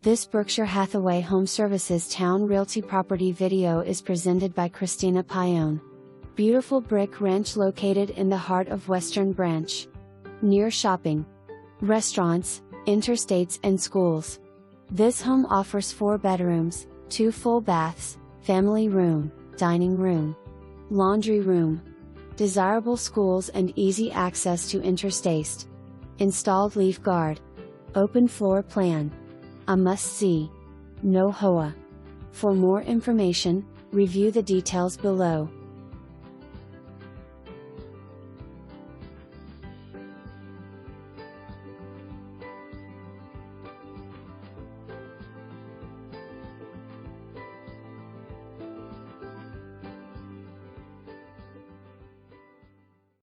This Berkshire Hathaway HomeServices Towne Realty property video is presented by Christina Pyon. Beautiful brick ranch located in the heart of Western Branch. Near shopping, restaurants, interstates and schools. This home offers 4 bedrooms, 2 full baths, family room, dining room, laundry room. Desirable schools and easy access to INTERSTASTE. Installed leaf guard. Open floor plan. A must-see. No HOA. For more information, review the details below.